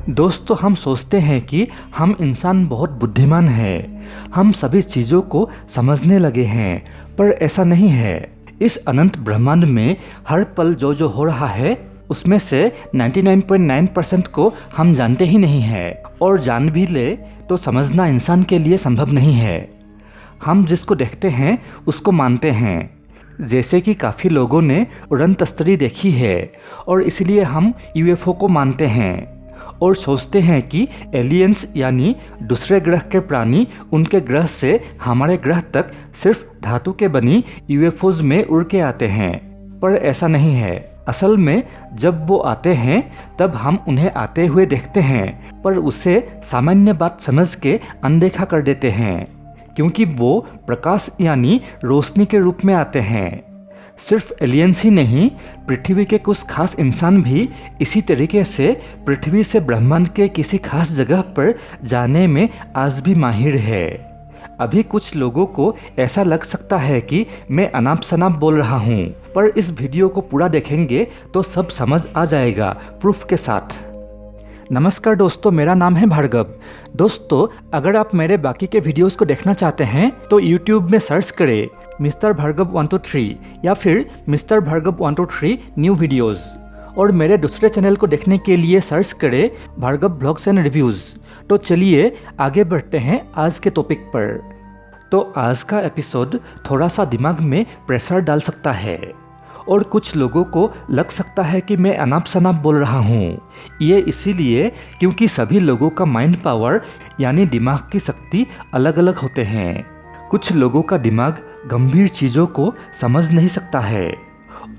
दोस्तों, हम सोचते हैं कि हम इंसान बहुत बुद्धिमान हैं, हम सभी चीज़ों को समझने लगे हैं, पर ऐसा नहीं है। इस अनंत ब्रह्मांड में हर पल जो जो हो रहा है उसमें से 99.9% को हम जानते ही नहीं हैं, और जान भी ले तो समझना इंसान के लिए संभव नहीं है। हम जिसको देखते हैं उसको मानते हैं, जैसे कि काफ़ी लोगों ने उड़न तस्तरी देखी है और इसलिए हम यूएफओ को मानते हैं और सोचते हैं कि एलियंस यानी दूसरे ग्रह के प्राणी उनके ग्रह से हमारे ग्रह तक सिर्फ धातु के बनी यूएफओज में उड़ के आते हैं। पर ऐसा नहीं है। असल में जब वो आते हैं तब हम उन्हें आते हुए देखते हैं, पर उसे सामान्य बात समझ के अनदेखा कर देते हैं, क्योंकि वो प्रकाश यानी रोशनी के रूप में आते हैं। सिर्फ एलियंस ही नहीं, पृथ्वी के कुछ खास इंसान भी इसी तरीके से पृथ्वी से ब्रह्मांड के किसी खास जगह पर जाने में आज भी माहिर है। अभी कुछ लोगों को ऐसा लग सकता है कि मैं अनाप शनाप बोल रहा हूँ, पर इस वीडियो को पूरा देखेंगे तो सब समझ आ जाएगा प्रूफ के साथ। नमस्कार दोस्तों, मेरा नाम है भार्गव। दोस्तों, अगर आप मेरे बाकी के वीडियोस को देखना चाहते हैं तो YouTube में सर्च करें मिस्टर भार्गव 123 या फिर मिस्टर भार्गव 123 न्यू वीडियोस, और मेरे दूसरे चैनल को देखने के लिए सर्च करें भार्गव ब्लॉग्स एंड रिव्यूज़। तो चलिए आगे बढ़ते हैं आज के टॉपिक पर। तो आज का एपिसोड थोड़ा सा दिमाग में प्रेशर डाल सकता है और कुछ लोगों को लग सकता है कि मैं अनाप शनाप बोल रहा हूँ। ये इसीलिए क्योंकि सभी लोगों का माइंड पावर यानी दिमाग की शक्ति अलग अलग होते हैं। कुछ लोगों का दिमाग गंभीर चीज़ों को समझ नहीं सकता है,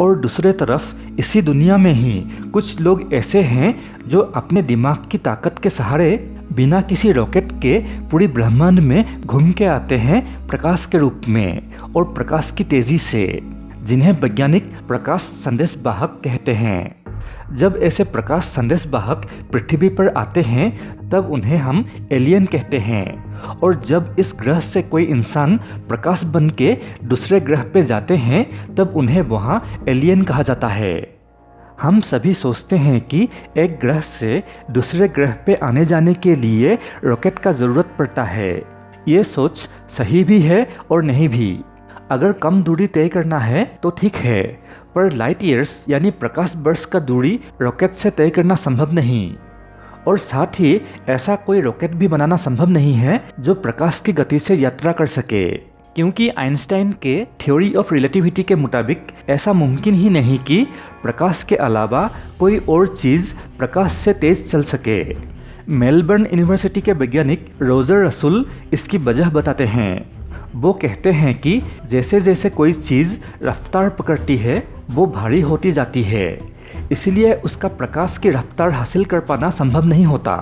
और दूसरे तरफ इसी दुनिया में ही कुछ लोग ऐसे हैं जो अपने दिमाग की ताकत के सहारे बिना किसी रॉकेट के पूरी ब्रह्मांड में घूम के आते हैं प्रकाश के रूप में और प्रकाश की तेज़ी से, जिन्हें वैज्ञानिक प्रकाश संदेश वाहक कहते हैं। जब ऐसे प्रकाश संदेश वाहक पृथ्वी पर आते हैं तब उन्हें हम एलियन कहते हैं, और जब इस ग्रह से कोई इंसान प्रकाश बन के दूसरे ग्रह पे जाते हैं तब उन्हें वहाँ एलियन कहा जाता है। हम सभी सोचते हैं कि एक ग्रह से दूसरे ग्रह पे आने जाने के लिए रॉकेट का ज़रूरत पड़ता है। ये सोच सही भी है और नहीं भी। अगर कम दूरी तय करना है तो ठीक है, पर लाइट ईयर्स यानी प्रकाश वर्ष का दूरी रॉकेट से तय करना संभव नहीं, और साथ ही ऐसा कोई रॉकेट भी बनाना संभव नहीं है जो प्रकाश की गति से यात्रा कर सके, क्योंकि आइंस्टाइन के थ्योरी ऑफ रिलेटिविटी के मुताबिक ऐसा मुमकिन ही नहीं कि प्रकाश के अलावा कोई और चीज़ प्रकाश से तेज चल सके। मेलबर्न यूनिवर्सिटी के वैज्ञानिक रोजर रसूल इसकी वजह बताते हैं। वो कहते हैं कि जैसे जैसे कोई चीज़ रफ्तार पकड़ती है वो भारी होती जाती है, इसलिए उसका प्रकाश की रफ्तार हासिल कर पाना संभव नहीं होता।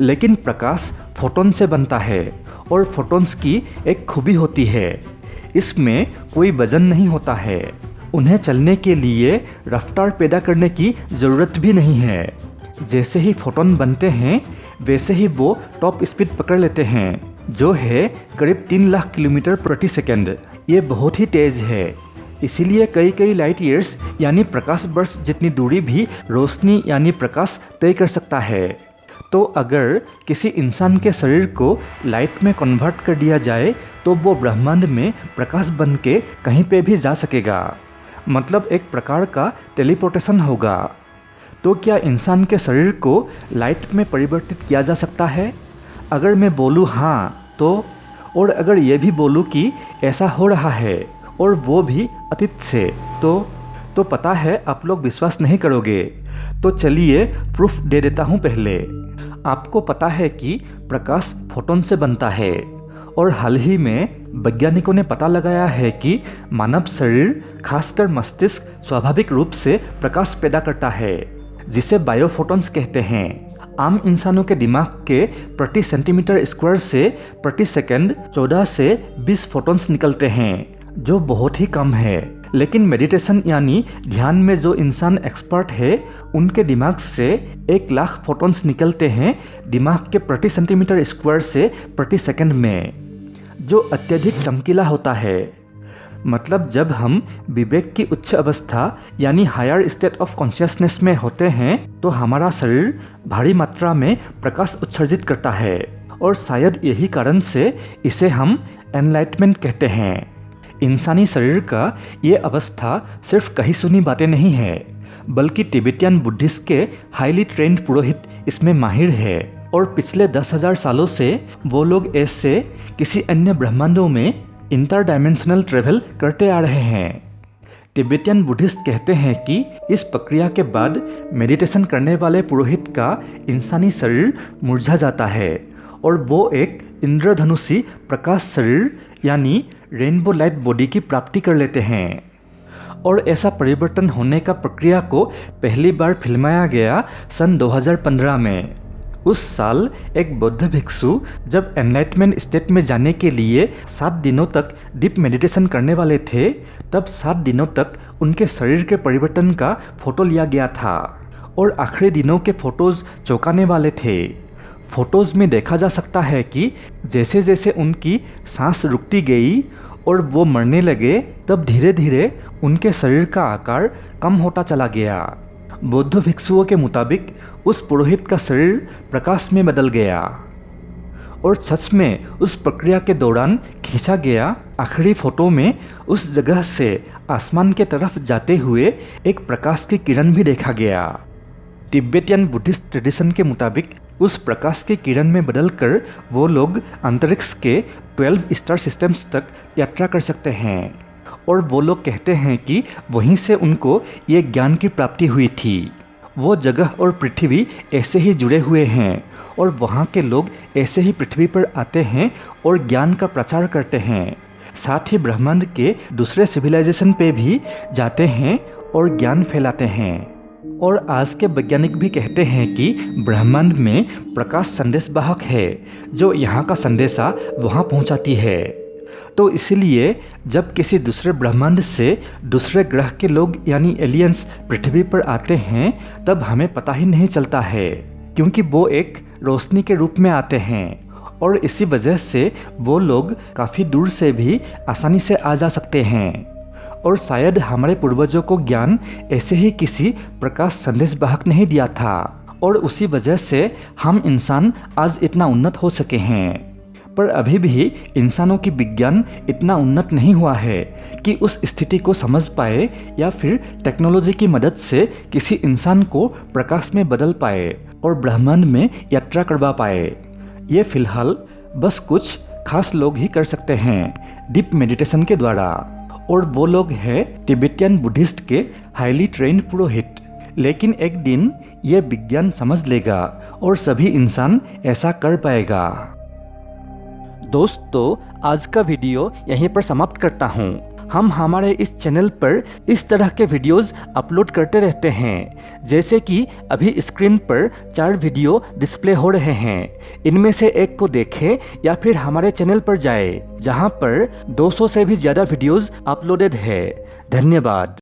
लेकिन प्रकाश फोटोन से बनता है, और फोटोन्स की एक खूबी होती है, इसमें कोई वजन नहीं होता है। उन्हें चलने के लिए रफ्तार पैदा करने की ज़रूरत भी नहीं है। जैसे ही फोटोन बनते हैं वैसे ही वो टॉप स्पीड पकड़ लेते हैं, जो है करीब 3 लाख किलोमीटर प्रति सेकंड। ये बहुत ही तेज़ है, इसीलिए कई कई लाइट ईयर्स यानी प्रकाश वर्ष जितनी दूरी भी रोशनी यानी प्रकाश तय कर सकता है। तो अगर किसी इंसान के शरीर को लाइट में कन्वर्ट कर दिया जाए तो वो ब्रह्मांड में प्रकाश बन के कहीं पे भी जा सकेगा, मतलब एक प्रकार का टेलीपोर्टेशन होगा। तो क्या इंसान के शरीर को लाइट में परिवर्तित किया जा सकता है? अगर मैं बोलूँ हाँ तो, और अगर ये भी बोलूँ कि ऐसा हो रहा है और वो भी अतीत से, तो पता है आप लोग विश्वास नहीं करोगे। तो चलिए प्रूफ दे देता हूँ। पहले आपको पता है कि प्रकाश फोटोन से बनता है, और हाल ही में वैज्ञानिकों ने पता लगाया है कि मानव शरीर खासकर मस्तिष्क स्वाभाविक रूप से प्रकाश पैदा करता है, जिसे बायोफोटॉन्स कहते हैं। आम इंसानों के दिमाग के प्रति सेंटीमीटर स्क्वायर से प्रति सेकंड 14 से 20 फोटॉन्स निकलते हैं, जो बहुत ही कम है। लेकिन मेडिटेशन यानी ध्यान में जो इंसान एक्सपर्ट है उनके दिमाग से 1 लाख फोटॉन्स निकलते हैं दिमाग के प्रति सेंटीमीटर स्क्वायर से प्रति सेकंड में, जो अत्यधिक चमकीला होता है। मतलब जब हम विवेक की उच्च अवस्था यानी हायर स्टेट ऑफ कॉन्शियसनेस में होते हैं तो हमारा शरीर भारी मात्रा में प्रकाश उत्सर्जित करता है और शायद यही कारण से इसे हम एनलाइटमेंट कहते हैं। इंसानी शरीर का ये अवस्था सिर्फ कही सुनी बातें नहीं है, बल्कि तिब्बतियन बुद्धिस्ट के हाईली ट्रेंड पुरोहित इसमें माहिर है और पिछले 10,000 सालों से वो लोग ऐसे किसी अन्य ब्रह्मांडों में इंटर डायमेंशनल ट्रेवल करते आ रहे हैं। तिब्बतियन बुद्धिस्ट कहते हैं कि इस प्रक्रिया के बाद मेडिटेशन करने वाले पुरोहित का इंसानी शरीर मुरझा जाता है और वो एक इंद्रधनुषी प्रकाश शरीर यानी रेनबो लाइट बॉडी की प्राप्ति कर लेते हैं। और ऐसा परिवर्तन होने का प्रक्रिया को पहली बार फिल्माया गया सन 2015 में। उस साल एक बौद्ध भिक्षु जब एनलाइटमेंट स्टेट में जाने के लिए 7 दिनों तक डीप मेडिटेशन करने वाले थे, तब 7 दिनों तक उनके शरीर के परिवर्तन का फोटो लिया गया था और आखिरी दिनों के फोटोज चौंकाने वाले थे। फोटोज में देखा जा सकता है कि जैसे जैसे उनकी सांस रुकती गई और वो मरने लगे, तब धीरे धीरे उनके शरीर का आकार कम होता चला गया। बौद्ध भिक्षुओं के मुताबिक उस पुरोहित का शरीर प्रकाश में बदल गया और सच में उस प्रक्रिया के दौरान खींचा गया आखिरी फोटो में उस जगह से आसमान के तरफ जाते हुए एक प्रकाश की किरण भी देखा गया। तिब्बतियन बुद्धिस्ट ट्रेडिशन के मुताबिक उस प्रकाश की किरण में बदलकर वो लोग अंतरिक्ष के 12 स्टार सिस्टम्स तक यात्रा कर सकते हैं और वो लोग कहते हैं कि वहीं से उनको ये ज्ञान की प्राप्ति हुई थी। वो जगह और पृथ्वी ऐसे ही जुड़े हुए हैं और वहाँ के लोग ऐसे ही पृथ्वी पर आते हैं और ज्ञान का प्रचार करते हैं। साथ ही ब्रह्मांड के दूसरे सिविलाइजेशन पे भी जाते हैं और ज्ञान फैलाते हैं। और आज के वैज्ञानिक भी कहते हैं कि ब्रह्मांड में प्रकाश संदेशवाहक है जो यहाँ का संदेशा वहाँ पहुँचाती है। तो इसलिए जब किसी दूसरे ब्रह्मांड से दूसरे ग्रह के लोग यानी एलियंस पृथ्वी पर आते हैं, तब हमें पता ही नहीं चलता है, क्योंकि वो एक रोशनी के रूप में आते हैं और इसी वजह से वो लोग काफ़ी दूर से भी आसानी से आ जा सकते हैं। और शायद हमारे पूर्वजों को ज्ञान ऐसे ही किसी प्रकाश संदेशवाहक ने ही दिया था और उसी वजह से हम इंसान आज इतना उन्नत हो सके हैं। पर अभी भी इंसानों की विज्ञान इतना उन्नत नहीं हुआ है कि उस स्थिति को समझ पाए या फिर टेक्नोलॉजी की मदद से किसी इंसान को प्रकाश में बदल पाए और ब्रह्मांड में यात्रा करवा पाए। ये फिलहाल बस कुछ खास लोग ही कर सकते हैं डीप मेडिटेशन के द्वारा, और वो लोग हैं तिब्बतियन बुद्धिस्ट के हाईली ट्रेंड पुरोहित। लेकिन एक दिन ये विज्ञान समझ लेगा और सभी इंसान ऐसा कर पाएगा। दोस्तों, आज का वीडियो यहीं पर समाप्त करता हूँ। हम हमारे इस चैनल पर इस तरह के वीडियोस अपलोड करते रहते हैं, जैसे कि अभी स्क्रीन पर 4 वीडियो डिस्प्ले हो रहे हैं। इनमें से एक को देखें या फिर हमारे चैनल पर जाएं, जहां पर 200 से भी ज़्यादा वीडियोस अपलोडेड है। धन्यवाद।